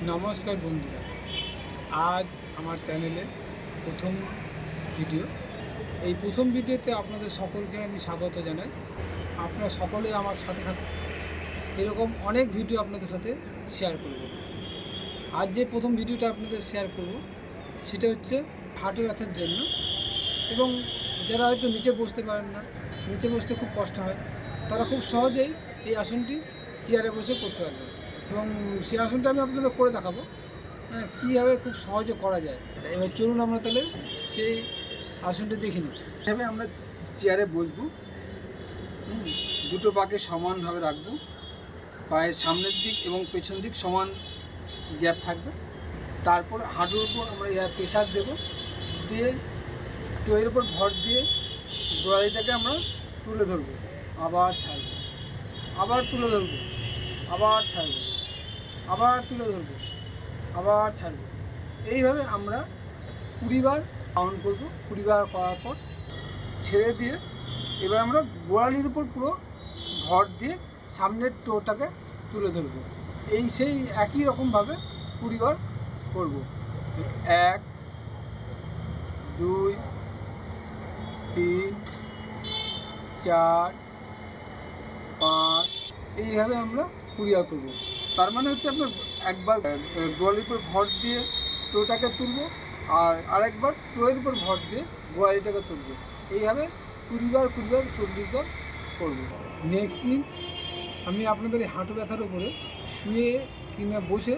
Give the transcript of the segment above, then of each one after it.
নমস্কার বন্ধুরা, আজ আমার চ্যানেলে প্রথম ভিডিও। এই প্রথম ভিডিওতে আপনাদের সকলকে আমি স্বাগত জানাই। আপনারা সকলে আমার সাথে থাকুন, এরকম অনেক ভিডিও আপনাদের সাথে শেয়ার করব। আজ যে প্রথম ভিডিওটা আপনাদের শেয়ার করব সেটা হচ্ছে হাঁটু ব্যথার জন্য, এবং যারা হয়তো নিচে বসতে পারেন না, নিচে বসতে খুব কষ্ট হয়, তারা খুব সহজেই এই আসনটি চেয়ারে বসে করতে পারবেন। এবং সেই আসনটা আমি আপনাদের করে দেখাবো, হ্যাঁ, কীভাবে খুব সহজে করা যায়। এবার চলুন আমরা তাহলে সেই আসনটা দেখে নিই। এভাবে আমরা চেয়ারে বসবো, দুটো পাকে সমানভাবে রাখবো, পায়ের সামনের দিক এবং পেছন দিক সমান গ্যাপ থাকবে। তারপর হাঁটুর উপর আমরা প্রেশার দেবো, দিয়ে টোয়ের উপর ভর দিয়ে গোড়ালিটাকে আমরা তুলে ধরবো, আবার ছাড়বো, আবার তুলে ধরবো, আবার ছাড়বো, আবার তুলে ধরবো, আবার ছাড়বো। এইভাবে আমরা 20 বার কাউন্ট করবো। 20 বার করার পর ছেড়ে দিয়ে এবার আমরা গোড়ালির উপর পুরো ভর দিয়ে সামনের টোটাকে তুলে ধরবো। সেই একই রকমভাবে 20 বার করবো। 1 2 3 4 5, এইভাবে আমরা 20 বার করবো। তার মানে হচ্ছে আপনার একবার গোড়ালির উপর ভর দিয়ে টোটাকে তুলবো, আর আরেকবার টোয়ের উপর ভর দিয়ে গোড়ালিটাকে তুলবো। এইভাবে 20 বার 20 বার 40 বার করবো। নেক্সট দিন আমি আপনাদের এই হাঁটু ব্যথার উপরে শুয়ে কিংবা বসে,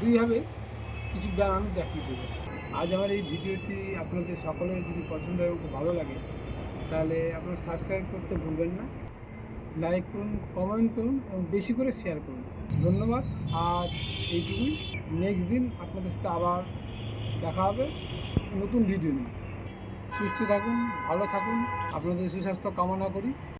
দুইভাবে কিছু ব্যায়াম আমি দেখিয়ে দেবো। আজ আমার এই ভিডিওটি আপনাদের সকলের যদি পছন্দ হয় এবং ভালো লাগে, তাহলে আপনারা সাবস্ক্রাইব করতে ভুলবেন না, লাইক করুন, কমেন্ট করুন এবং বেশি করে শেয়ার করুন। ধন্যবাদ। আর এইটুকুই। নেক্সট দিন আপনাদের সাথে আবার দেখা হবে নতুন ভিডিও নিয়ে। সুস্থ থাকুন, ভালো থাকুন, আপনাদের সুস্বাস্থ্য কামনা করি।